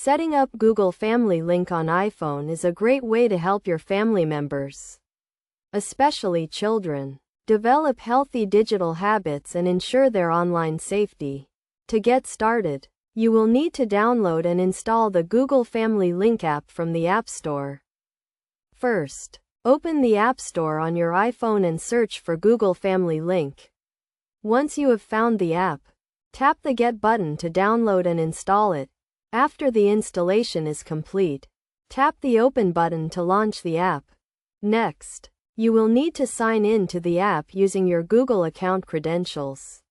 Setting up Google Family Link on iPhone is a great way to help your family members, especially children, develop healthy digital habits and ensure their online safety. To get started, you will need to download and install the Google Family Link app from the App Store. First, open the App Store on your iPhone and search for Google Family Link. Once you have found the app, tap the Get button to download and install it. After the installation is complete, tap the Open button to launch the app. Next, you will need to sign in to the app using your Google account credentials.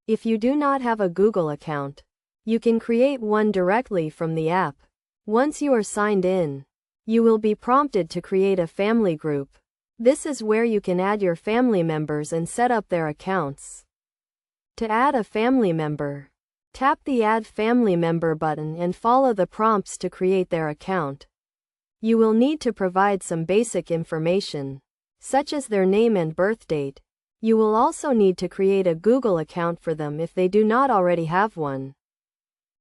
If you do not have a Google account, you can create one directly from the app. Once you are signed in, you will be prompted to create a family group. This is where you can add your family members and set up their accounts. To add a family member, tap the Add Family Member button and follow the prompts to create their account. You will need to provide some basic information, such as their name and birth date. You will also need to create a Google account for them if they do not already have one.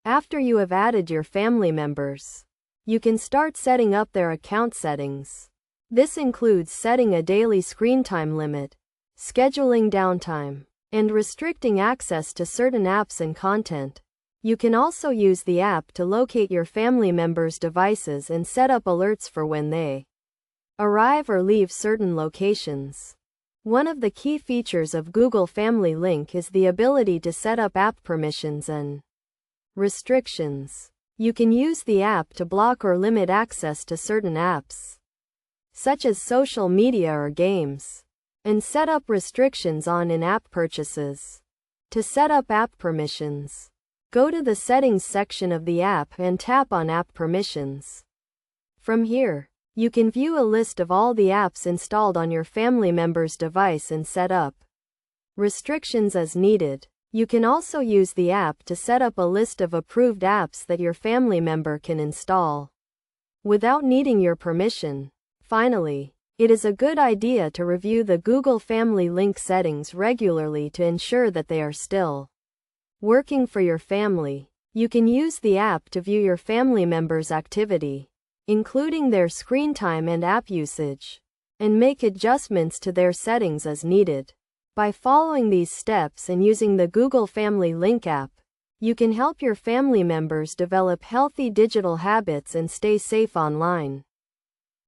After you have added your family members, you can start setting up their account settings. This includes setting a daily screen time limit, scheduling downtime, and restricting access to certain apps and content. You can also use the app to locate your family members' devices and set up alerts for when they arrive or leave certain locations. One of the key features of Google Family Link is the ability to set up app permissions and restrictions. You can use the app to block or limit access to certain apps, such as social media or games, and set up restrictions on in-app purchases. To set up app permissions, go to the Settings section of the app and tap on App Permissions. From here, you can view a list of all the apps installed on your family member's device and set up restrictions as needed. You can also use the app to set up a list of approved apps that your family member can install without needing your permission. Finally, it is a good idea to review the Google Family Link settings regularly to ensure that they are still working for your family. You can use the app to view your family members' activity, including their screen time and app usage, and make adjustments to their settings as needed. By following these steps and using the Google Family Link app, you can help your family members develop healthy digital habits and stay safe online.